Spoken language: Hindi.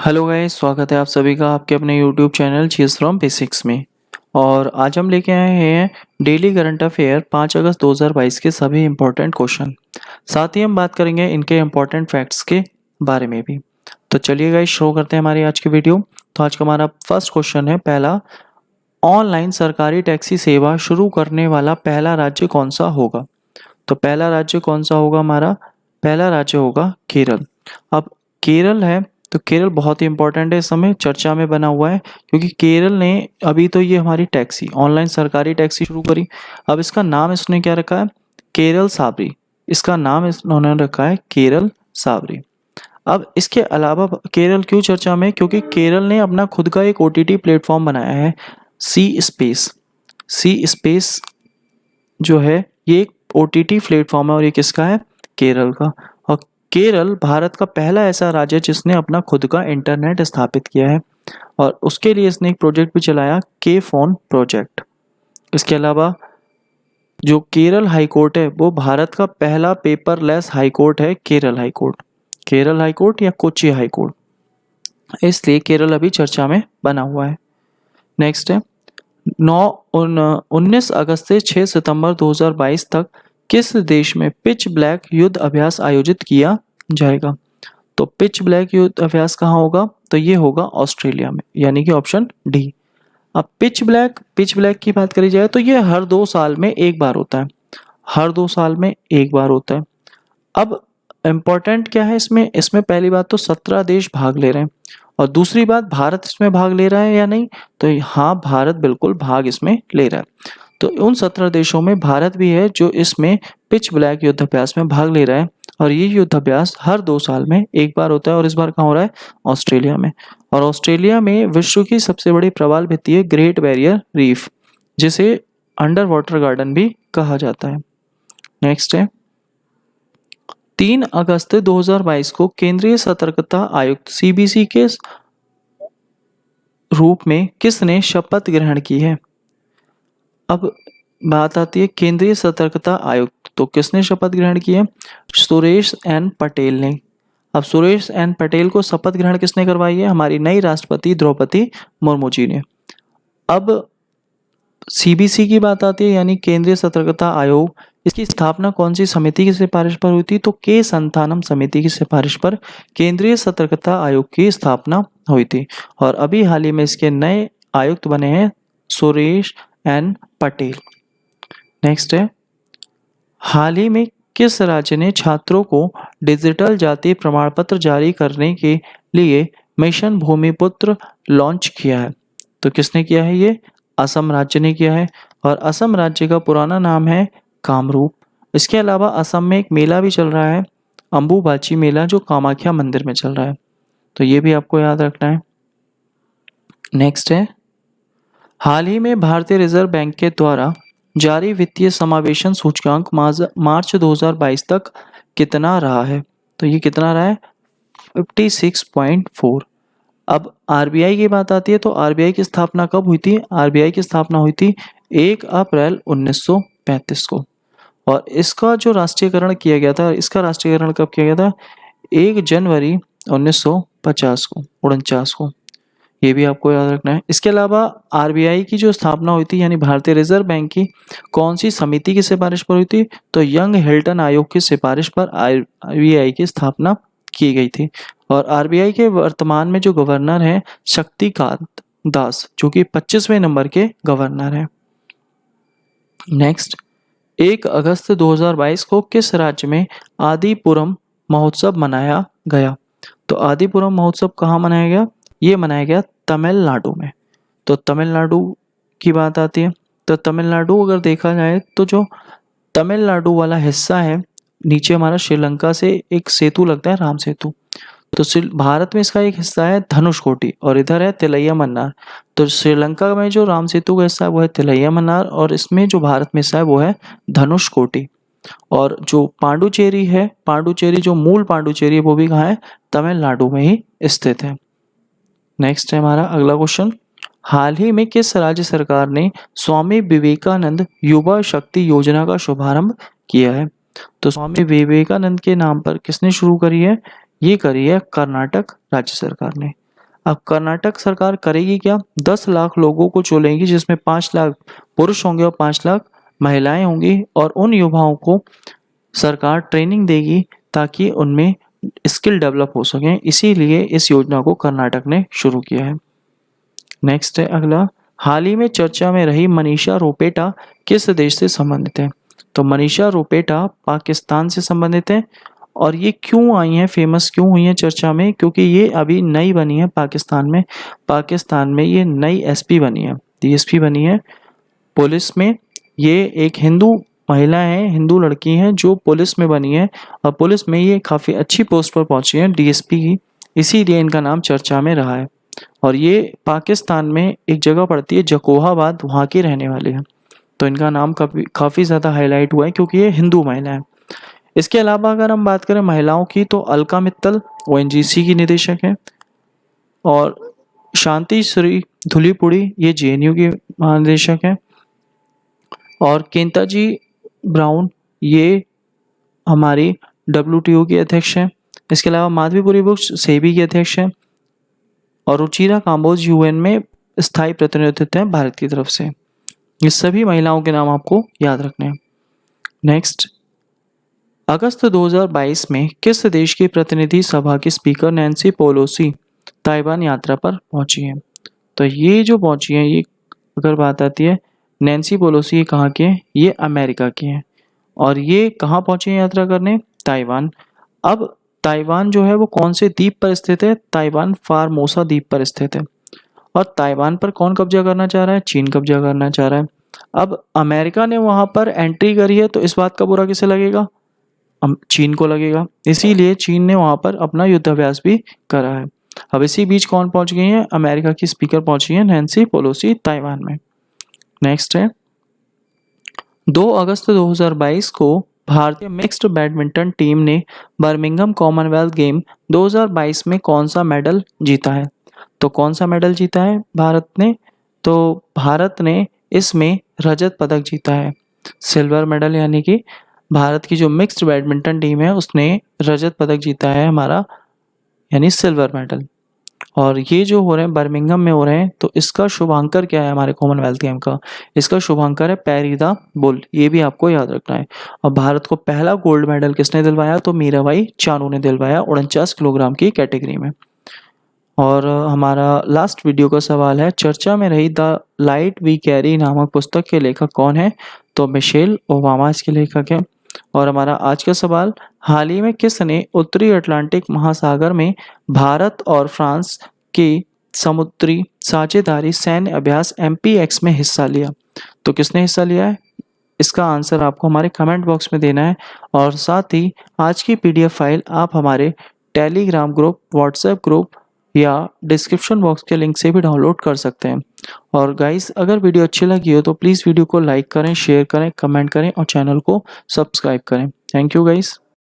हेलो गाइस, स्वागत है आप सभी का आपके अपने YouTube channel cheese from basics में। और आज हम लेके आए हैं डेली करंट अफेयर 5 अगस्त 2022 के सभी इम्पोर्टेंट क्वेश्चन। साथ ही हम बात करेंगे इनके इम्पोर्टेंट फैक्ट्स के बारे में भी। तो चलिए गाइस, शुरू करते हैं हमारी आज की वीडियो। तो आज का हमारा फर्स्ट क्वेश्चन है पहला, ऑनलाइन सरकारी टैक्सी सेवा शुरू करने वाला पहला राज्य कौन सा होगा। तो पहला राज्य कौन सा होगा हमारा, पहला राज्य होगा केरल। अब केरल है तो केरल बहुत ही इंपॉर्टेंट है, इस समय चर्चा में बना हुआ है क्योंकि केरल ने अभी तो ये हमारी टैक्सी ऑनलाइन सरकारी टैक्सी शुरू करी। अब इसका नाम इसने क्या रखा है, केरल साबरी। इसका नाम इन्होंने रखा है केरल साबरी। अब इसके अलावा केरल क्यों चर्चा में, क्योंकि केरल ने अपना खुद का एक ओटीटी प्लेटफॉर्म बनाया है, सी स्पेस। सी स्पेस जो है ये एक ओटीटी प्लेटफॉर्म है और ये किसका है, केरल का। और केरल भारत का पहला ऐसा राज्य जिसने अपना खुद का इंटरनेट स्थापित किया है और उसके लिए इसने एक प्रोजेक्ट भी चलाया, के फोन प्रोजेक्ट। इसके अलावा जो केरल हाई कोर्ट है वो भारत का पहला पेपरलेस हाई कोर्ट है, Kerala high court. Kerala high court या कोची हाई कोर्ट, इसलिए केरल अभी चर्चा में बना हुआ है। नेक्स्ट है 19 अगस्त से 6 सितंबर 2022 तक किस देश में पिच ब्लैक युद्ध अभ्यास आयोजित किया जाएगा। तो पिच ब्लैक युद्ध अभ्यास कहाँ होगा, तो ये होगा ऑस्ट्रेलिया में, यानी कि ऑप्शन डी। अब पिच ब्लैक की बात करी जाए तो ये हर 2 साल में एक बार होता है, हर 2 साल में एक बार होता है। अब इम्पोर्टेंट क्या है इसमें, इसमें पहली बात तो 17 देश भाग ले रहे हैं और दूसरी बात भारत इसमें भाग ले रहा है या नहीं, तो हाँ भारत बिल्कुल भाग इसमें ले रहा है। तो उन 17 देशों में भारत भी है जो इसमें पिच ब्लैक युद्धाभ्यास में भाग ले रहा है और ये युद्धाभ्यास हर 2 साल में एक बार होता है और इस बार कहाँ हो रहा है, ऑस्ट्रेलिया में। और ऑस्ट्रेलिया में विश्व की सबसे बड़ी प्रवाल भित्ति है ग्रेट बैरियर रीफ, जिसे अंडर वाटर गार्डन भी कहा जाता है। नेक्स्ट है 3 अगस्त 2022 को केंद्रीय सतर्कता आयुक्त सीबीसी के रूप में किसने शपथ ग्रहण की है। अब बात आती है केंद्रीय सतर्कता आयुक्त, तो किसने शपथ ग्रहण की है, सुरेश एन पटेल ने। अब सुरेश एन पटेल को शपथ ग्रहण किसने करवाई है, हमारी नई राष्ट्रपति द्रौपदी मुर्मू जी ने। अब सीबीसी की बात आती है यानी केंद्रीय सतर्कता आयोग, इसकी स्थापना कौन सी समिति की सिफारिश पर हुई थी, तो के संथानम समिति की सिफारिश पर केंद्रीय सतर्कता आयोग की स्थापना हुई थी। और अभी हाल ही में इसके नए आयुक्त बने हैं सुरेश एन पटेल। नेक्स्ट है हाल ही में किस राज्य ने छात्रों को डिजिटल जाति प्रमाण पत्र जारी करने के लिए मिशन भूमिपुत्र लॉन्च किया है। तो किसने किया है, ये असम राज्य ने किया है और असम राज्य का पुराना नाम है कामरूप। इसके अलावा असम में एक मेला भी चल रहा है, अम्बुबाची मेला, जो कामाख्या मंदिर में चल रहा है, तो ये भी आपको याद रखना है। नेक्स्ट है हाल ही में भारतीय रिजर्व बैंक के द्वारा जारी वित्तीय समावेशन सूचकांक मार्च 2022 तक कितना रहा है, तो ये कितना रहा है 56.4। अब आरबीआई की बात आती है तो आरबीआई की स्थापना कब हुई थी, आरबीआई की स्थापना हुई थी 1 अप्रैल 1935 को और इसका जो राष्ट्रीयकरण किया गया था, इसका राष्ट्रीयकरण कब किया गया था, 1 जनवरी 1950 को 49 को, ये भी आपको याद रखना है। इसके अलावा आरबीआई की जो स्थापना हुई थी यानी भारतीय रिजर्व बैंक की कौन सी समिति की सिफारिश पर हुई थी, तो यंग हिल्टन आयोग की सिफारिश पर आरबीआई की स्थापना की गई थी। और आरबीआई के वर्तमान में जो गवर्नर हैं शक्तिकांत दास, जो कि 25वें नंबर के गवर्नर हैं। नेक्स्ट 1 अगस्त 2022 को किस राज्य में आदिपुरम महोत्सव मनाया गया, तो आदिपुरम महोत्सव कहाँ मनाया गया, ये मनाया गया तमिलनाडु में। तो तमिलनाडु की बात आती है तो तमिलनाडु अगर देखा जाए तो जो तमिलनाडु वाला हिस्सा है, नीचे हमारा श्रीलंका से एक सेतु लगता है, राम सेतु, तो भारत में इसका एक हिस्सा है धनुषकोटी और इधर है तिलैया मन्नार। तो श्रीलंका में जो राम सेतु का हिस्सा है वो है तिलैया मन्नार और इसमें जो भारत में हिस्सा है वो है धनुषकोटी। और जो पांडुचेरी है, पांडुचेरी जो मूल पांडुचेरी है वो भी कहाँ है, तमिलनाडु में ही स्थित है। नेक्स्ट है हमारा अगला क्वेश्चन, हाल ही में किस राज्य सरकार ने स्वामी विवेकानंद युवा शक्ति योजना का शुभारंभ किया है, तो स्वामी विवेकानंद के नाम पर किसने शुरू करी है, ये करी है कर्नाटक राज्य सरकार ने। अब कर्नाटक सरकार करेगी क्या? 10 लाख लोगों को चुनेगी जिसमें 5 लाख पुरुष होंगे और 5 लाख महिलाएं होंगी और उन युवाओं को सरकार ट्रेनिंग देगी ताकि उनमें स्किल डेवलप हो सकें। इसीलिए इस योजना को कर्नाटक ने शुरू किया है। नेक्स्ट है अगला, हाल ही में चर्चा में रही मनीषा रोपेटा किस देश से संबंधित है? तो मनीषा रोपेटा पाकिस्तान से संबंधित है। और ये क्यों आई हैं, फेमस क्यों हुई हैं चर्चा में? क्योंकि ये अभी नई बनी है पाकिस्तान में। पाकिस्तान में ये नई एसपी बनी है, डीएसपी बनी है पुलिस में। ये एक हिंदू महिला है, हिंदू लड़की है जो पुलिस में बनी है और पुलिस में ये काफ़ी अच्छी पोस्ट पर पहुंची है, डीएसपी की। इसीलिए इनका नाम चर्चा में रहा है। और ये पाकिस्तान में एक जगह पड़ती है जकोहाबाद, वहाँ की रहने वाली है। तो इनका नाम काफ़ी ज़्यादा हाईलाइट हुआ है क्योंकि ये हिंदू महिला है। इसके अलावा अगर हम बात करें महिलाओं की तो अलका मित्तल ओएनजीसी की निदेशक है और शांति श्री धुलीपुड़ी ये जेएनयू की महानिदेशक है और केंताजी ब्राउन ये हमारी डब्ल्यूटीओ की अध्यक्ष है। इसके अलावा माधवीपुरी बुक्स सेबी की अध्यक्ष है और रुचिरा काम्बोज यूएन में स्थायी प्रतिनिधित्व है भारत की तरफ से। ये सभी महिलाओं के नाम आपको याद रखने हैं। नेक्स्ट, अगस्त 2022 में किस देश की प्रतिनिधि सभा की स्पीकर नैन्सी पेलोसी ताइवान यात्रा पर पहुंची है? तो ये जो पहुंची है, ये अगर बात आती है नैन्सी पेलोसी, ये कहाँ की है? ये अमेरिका की है। और ये कहाँ पहुंची है यात्रा करने? ताइवान। अब ताइवान जो है वो कौन से द्वीप पर स्थित है? ताइवान फार्मोसा द्वीप पर स्थित है। और ताइवान पर कौन कब्जा करना चाह रहा है? चीन कब्जा करना चाह रहा है। अब अमेरिका ने वहां पर एंट्री करी है तो इस बात का बुरा किसे लगेगा? चीन को लगेगा। इसीलिए चीन ने वहां पर अपना युद्धाभ्यास भी करा है। अब इसी बीच कौन पहुंच गई है? अमेरिका की स्पीकर पहुंची है नैन्सी पेलोसी ताइवान में। नेक्स्ट है, 2 अगस्त 2022 को भारतीय मिक्स्ड बैडमिंटन टीम ने बर्मिंघम कॉमनवेल्थ गेम 2022 में कौन सा मेडल जीता है? तो कौन सा मेडल जीता है भारत ने? तो भारत ने इसमें रजत पदक जीता है, सिल्वर मेडल, यानी कि भारत की जो मिक्स्ड बैडमिंटन टीम है उसने रजत पदक जीता है हमारा, यानी सिल्वर मेडल। और ये जो हो रहे हैं बर्मिंघम में हो रहे हैं तो इसका शुभांकर क्या है हमारे कॉमनवेल्थ गेम का? इसका शुभांकर है पैरीदा बुल, ये भी आपको याद रखना है। और भारत को पहला गोल्ड मेडल किसने दिलवाया? तो मीराबाई चानू ने दिलवाया 49 किलोग्राम की कैटेगरी में। और हमारा लास्ट वीडियो का सवाल है, चर्चा में रही द लाइट वी कैरी नामक पुस्तक के लेखक कौन है? तो मिशेल ओबामा इसके लेखक है। और हमारा आज का सवाल, हाल ही में किसने उत्तरी अटलांटिक महासागर में भारत और फ्रांस की समुद्री साझेदारी सैन्य अभ्यास MPX में हिस्सा लिया? तो किसने हिस्सा लिया है? इसका आंसर आपको हमारे कमेंट बॉक्स में देना है। और साथ ही आज की PDF फाइल आप हमारे टेलीग्राम ग्रुप, व्हाट्सएप ग्रुप या डिस्क्रिप्शन बॉक्स के लिंक से भी डाउनलोड कर सकते हैं। और गाइस, अगर वीडियो अच्छी लगी हो तो प्लीज़ वीडियो को लाइक करें, शेयर करें, कमेंट करें और चैनल को सब्सक्राइब करें। Thank you guys.